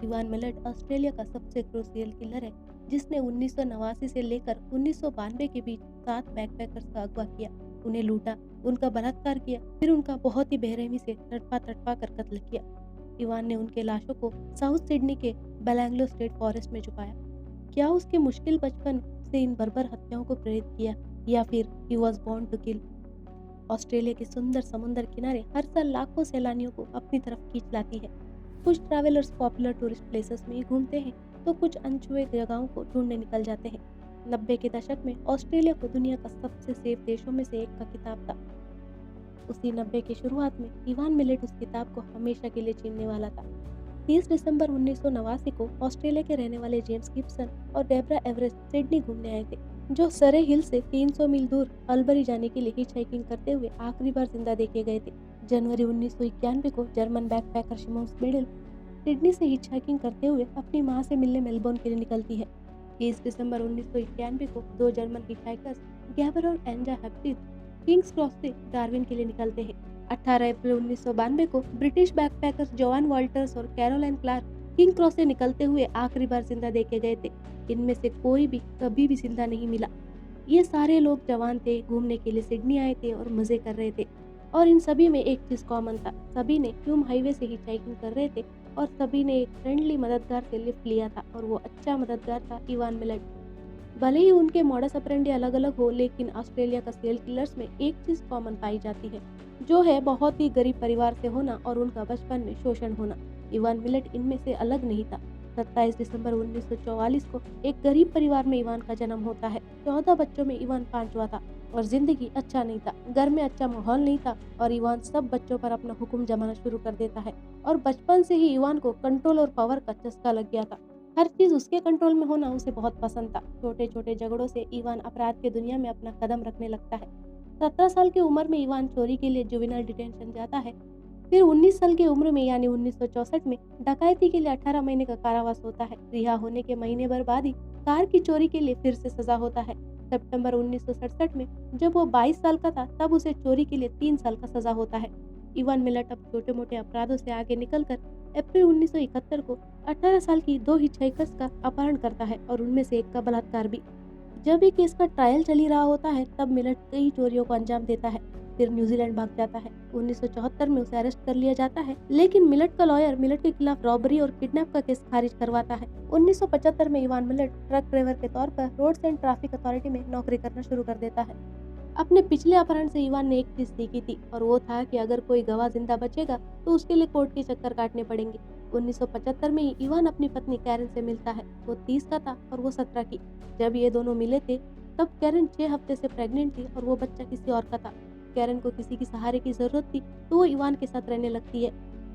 Ivan millet Australia का सबसे क्रूर सीरियल किलर है, जिसने 1989 से लेकर 1992 के बीच 7 बैकपैकर्स का अगवा किया, उन्हें लूटा, उनका बलात्कार किया, फिर उनका बहुत ही बेरहमी से तड़पा कर कत्ल किया। इवान ने उनके लाशों को साउथ सिडनी के बेलांगलो स्टेट फॉरेस्ट में छुपाया। क्या उसके मुश्किल बचपन से इन बर्बर हत्याओं को प्रेरित किया, या फिर he was born to kill? Australia के सुंदर समुद्र किनारे हर साल लाखों सैलानियों को अपनी तरफ खींच लाती है। कुछ ट्रैवलर्स पॉपुलर टूरिस्ट प्लेसेस में ही घूमते हैं, तो कुछ अनछुए जगहों को ढूंढने निकल जाते हैं। 90 के दशक में ऑस्ट्रेलिया को दुनिया का सबसे सेफ देशों में से एक का खिताब था। उसी 90 की शुरुआत में इवान मिलेट उस किताब को हमेशा के लिए छीनने वाला था। 30 दिसंबर 1989 को ऑस्ट्रेलिया के रहने वाले जेम्स गिब्सन और डेब्रा एवरेस्ट सिडनी घूमने आए थे, जो सरे हिल से 300 मील दूर अल्बरी जाने के लिए हिचहाइकिंग करते हुए आखिरी बार जिंदा देखे गए थे। जनवरी 1991 को जर्मन बैकपैकर शिमोन मिडल सिडनी से हिचहाइकिंग करते हुए अपनी मां से मिलने मेलबोर्न के लिए निकलती है। 30 दिसंबर 1991 को दो जर्मन हिचहाइकर्स गैबर और एंजा हैप्पी किंग्स क्रॉस से डार्विन के लिए निकलते हैं। 18 अप्रैल 1992 को ब्रिटिश बैकपैकर्स जोआन वॉल्टर्स और कैरोलाइन क्लार्क किंग क्रॉस से निकलते हुए आखिरी बार जिंदा देखे गए थे। इनमें से कोई भी कभी भी जिंदा नहीं मिला। ये सारे लोग जवान थे, घूमने के लिए सिडनी आए थे और मजे कर रहे थे। और इन सभी में एक चीज कॉमन था, सभी ने ह्यूम हाईवे से हिचहाइकिंग कर रहे थे और सभी ने एक फ्रेंडली मददगार से लिफ्ट लिया था, और वो अच्छा मददगार था इवान मिलेट। भले ही उनके मॉडस ऑपरेंडी अलग-अलग हो, लेकिन ऑस्ट्रेलिया का सीरियल किलर्स में एक चीज कॉमन पाई जाती है, जो है बहुत ही गरीब परिवार से होना और उनका बचपन में शोषण होना। इवान मिलेट इनमें से अलग नहीं था। 27 दिसंबर 1944 को एक गरीब परिवार में इवान का जन्म होता है। 14 बच्चों में इवान पांचवा था और जिंदगी अच्छा नहीं था, घर में अच्छा माहौल नहीं था और इवान सब बच्चों पर अपना हुक्म जमाना शुरू कर देता है। और बचपन से ही इवान को कंट्रोल और पावर का चस्का लग गया था। हर चीज उसके कंट्रोल में होना उसे बहुत पसंद था। छोटे छोटे झगड़ों से इवान अपराध की दुनिया में अपना कदम रखने लगता है। 17 साल की उम्र में इवान चोरी के लिए जुवेनाइल डिटेंशन जाता है। फिर 19 साल की उम्र में यानी 1964 में डकैती के लिए 18 महीने का कारावास होता है। रिहा होने के महीने भर बाद ही कार की चोरी के लिए फिर से सजा होता है। सितंबर 1967 में जब वो 22 साल का था, तब उसे चोरी के लिए 3 साल का सजा होता है। इवान मिलेट अब छोटे मोटे अपराधों से आगे निकलकर अप्रैल 1971 को 18 साल की दो हिचहाइकर्स का अपहरण करता है और उनमें से एक का बलात्कार भी। जब ये केस का ट्रायल चल ही रहा होता है, तब मिलेट कई चोरियों को अंजाम देता है, फिर न्यूजीलैंड भाग जाता है। 1974 में उसे अरेस्ट कर लिया जाता है, लेकिन मिलेट का लॉयर मिलेट के खिलाफ रॉबरी और किडनैप का केस खारिज करवाता है। 1975 में इवान मिलेट ट्रक ड्राइवर के तौर पर रोड्स एंड ट्रैफिक अथॉरिटी में नौकरी करना शुरू कर देता है। अपने पिछले अपहरण से इवान ने एक चीज सीखी थी, और वो था कि अगर कोई गवाह जिंदा बचेगा तो उसके लिए कोर्ट के चक्कर काटने पड़ेंगे। 1975 में ही इवान अपनी पत्नी कैरन से मिलता है। वो 30 का था और वो 17 की। जब ये दोनों मिले थे, तब कैरन 6 हफ्ते से प्रेग्नेंट थी और वो बच्चा किसी और का था। कैरन को किसी की सहारे की जरूरत थी, तो वो इवान के साथ रहने लगती है,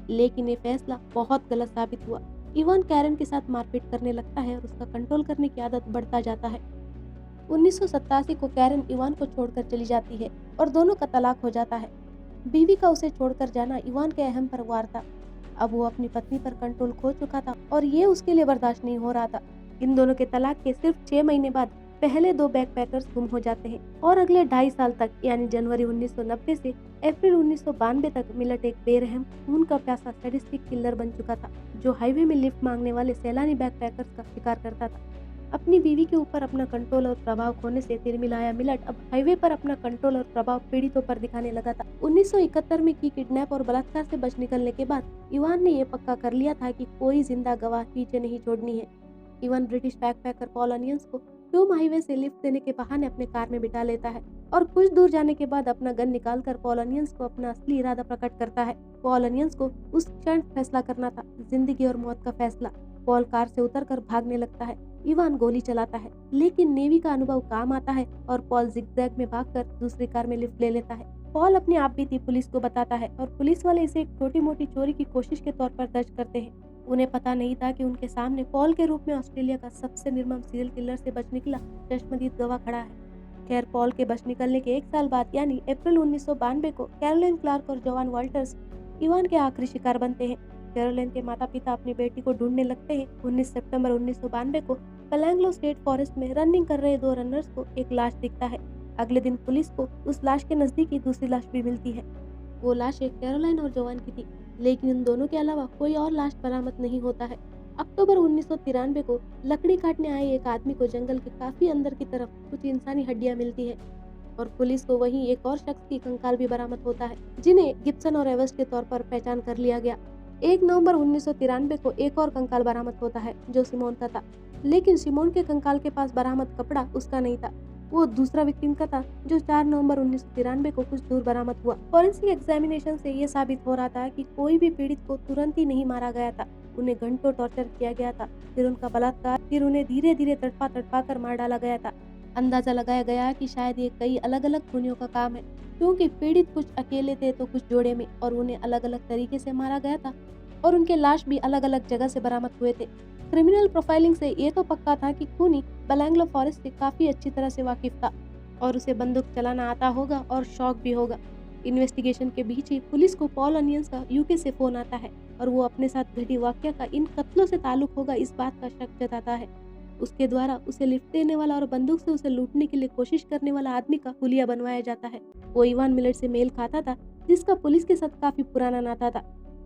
लेकिन ये फैसला बहुत गलत साबित हुआ। इवान कैरन के साथ मारपीट करने लगता है और उसका कंट्रोल करने की आदत बढ़ता जाता है। 1987 को कैरन इवान को छोड़कर चली जाती है और दोनों का तलाक हो जाता है। बीवी का उसे छोड़कर जाना इवान के अहम पर वार था। अब वो अपनी पत्नी पर कंट्रोल खो चुका था और ये उसके लिए बर्दाश्त नहीं हो रहा था। इन दोनों के तलाक के सिर्फ 6 महीने बाद पहले दो बैकपैकर्स गुम हो जाते हैं और अगले 2.5 साल तक यानी जनवरी 1990 से अप्रैल 1992 तक मिलेट एक बेरहम, खून का प्यासा सैडिस्टिक किलर बन चुका था, जो हाईवे में लिफ्ट मांगने वाले सैलानी बैकपैकर्स का शिकार करता था। अपनी बीवी के ऊपर अपना कंट्रोल और प्रभाव खोने से तिरमिलाया मिलेट अब हाईवे पर अपना कंट्रोल और प्रभाव पीड़ितों पर दिखाने लगा था। 1971 में की किडनैप और बलात्कार से बच निकलने के बाद इवान ने यह पक्का कर लिया था कि कोई जिंदा गवाह पीछे नहीं छोड़नी है। Ivan British backpacker Paul onions को ह्यूम हाईवे से लिफ्ट देने के बहाने अपने कार में बिठा लेता है और कुछ दूर जाने के बाद अपना गन निकालकर पॉल अनियंस को अपना असली इरादा प्रकट करता है। पॉल अनियंस को उस क्षण फैसला करना था, जिंदगी और मौत का फैसला। पॉल कार से उतरकर भागने लगता है। इवान गोली चलाता है, लेकिन नेवी का अनुभव काम आता है और पॉल जिगजैग में भागकर दूसरी कार में लिफ्ट ले लेता है। पॉल अपनी आपबीती पुलिस को बताता है और पुलिस वाले इसे एक छोटी मोटी चोरी की कोशिश के तौर पर दर्ज करते हैं। उन्हें पता नहीं था कि उनके सामने पॉल के रूप में ऑस्ट्रेलिया का सबसे निर्मम सीरियल किलर से बच निकला चश्मदीद गवाह खड़ा है। खैर, पॉल के बच निकलने के 1 साल बाद यानी अप्रैल 1992 को कैरोलिन क्लार्क और जोआन वॉल्टर्स इवान के आखिरी शिकार बनते हैं। कैरोलिन के माता पिता अपनी बेटी को ढूंढने लगते हैं। 19 सितंबर 1992 को पलैंगलो स्टेट फॉरेस्ट में रनिंग कर रहे दो रनर्स को एक लाश दिखता है। अगले दिन पुलिस को उस लाश के नजदीक ही दूसरी लाश भी मिलती है। वो लाश एक कैरोलाइन और जोआन की थी, लेकिन इन दोनों के अलावा कोई और लाश बरामद नहीं होता है। अक्टूबर 1993 को लकड़ी काटने आए एक आदमी को जंगल के काफी अंदर की तरफ कुछ इंसानी हड्डियां मिलती है और पुलिस को वहीं एक और शख्स की कंकाल भी बरामद होता है, जिन्हें गिब्सन और एवरेस्ट के तौर पर पहचान कर लिया गया। 1 नवंबर 1993 को एक और कंकाल बरामद होता है जो सिमोन का था, लेकिन सिमोन के कंकाल के पास बरामद कपड़ा उसका नहीं था। वो दूसरा विक्टिम का था जो 4 नवंबर 1993 को कुछ दूर बरामद हुआ। फॉरेंसिक एग्जामिनेशन से ये साबित हो रहा था कि कोई भी पीड़ित को तुरंत ही नहीं मारा गया था, उन्हें घंटों टॉर्चर किया गया था, फिर उनका बलात्कार, फिर उन्हें धीरे धीरे तड़पा तड़पा कर मार डाला गया था। अंदाजा लगाया गया कि शायद ये कई अलग अलग खूनियों का काम है, क्योंकि पीड़ित कुछ अकेले थे तो कुछ जोड़े में, और उन्हें अलग अलग तरीके से मारा गया था और उनके लाश भी अलग अलग जगह से बरामद हुए थे। क्रिमिनल प्रोफाइलिंग से ये तो पक्का था कि खूनी बलैंग्लो फॉरेस्ट से काफी अच्छी तरह से वाकिफ था और उसे बंदूक चलाना आता होगा और शौक भी होगा। इन्वेस्टिगेशन के बीच ही पुलिस को पॉल अनियंस का यूके से फोन आता है और वो अपने साथ घटी वाकया का इन कत्लों से ताल्लुक होगा इस बात का शक जताता है। उसके द्वारा उसे लिफ्ट देने वाला और बंदूक से उसे लूटने के लिए कोशिश करने वाला आदमी का हुलिया बनवाया जाता है। वो इवान मिलेट से मेल खाता था, जिसका पुलिस के साथ काफी पुराना नाता था।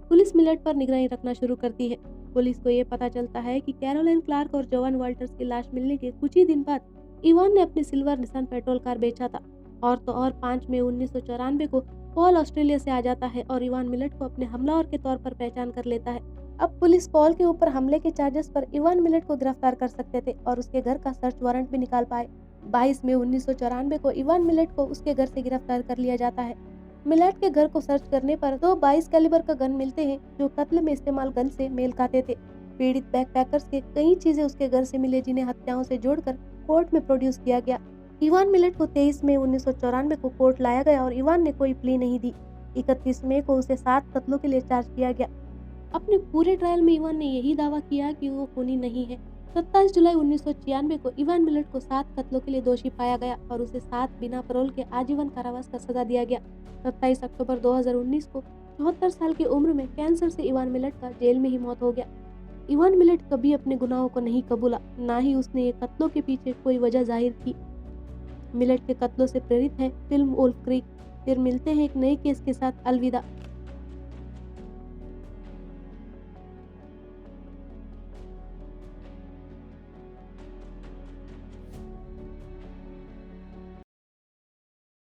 पुलिस मिलेट पर निगरानी रखना शुरू करती है। पुलिस को ये पता चलता है कि कैरोलाइन क्लार्क और जॉन वाल्टर्स की लाश मिलने के कुछ ही दिन बाद इवान ने अपनी सिल्वर निसान पेट्रोल कार बेचा था। और तो और 5 मई 1994 को पॉल ऑस्ट्रेलिया से आ जाता है और इवान मिलेट को अपने हमलावर के तौर पर पहचान कर लेता है। अब पुलिस पॉल के ऊपर हमले के चार्जेस पर इवान मिलेट को गिरफ्तार कर सकते थे और उसके घर का सर्च वारंट भी निकाल पाए। 22 मई 1994 को इवान मिलेट को उसके घर से गिरफ्तार कर लिया जाता है। मिलेट के घर को सर्च करने पर 2 22 कैलिबर का गन मिलते हैं जो कत्ल में इस्तेमाल गन से मेल खाते थे। पीड़ित बैकपैकर्स के कई चीजें उसके घर से मिले, जिन्हें हत्याओं से जोड़कर कोर्ट में प्रोड्यूस किया गया। इवान मिलेट को 23 मई 1994 को कोर्ट लाया गया और इवान ने कोई प्ली नहीं दी। 31 मई को उसे 7 कत्लों के लिए चार्ज किया गया। अपने पूरे ट्रायल में इवान ने यही दावा किया कि वो खूनी नहीं है। 27 जुलाई 1996 को इवान मिलेट को 7 कत्लों के लिए दोषी पाया गया और उसे 7 बिना पैरोल के आजीवन कारावास का सजा दिया गया। 27 अक्टूबर 2019 को 74 साल की उम्र में कैंसर से इवान मिलेट का जेल में ही मौत हो गया। इवान मिलेट कभी अपने गुनाहों को नहीं कबूला, ना ही उसने ये कत्लों के पीछे कोई वजह जाहिर की। मिलेट के कत्लों से प्रेरित है फिल्म वोल्फ क्रीक। फिर मिलते हैं एक नए केस के साथ। अलविदा।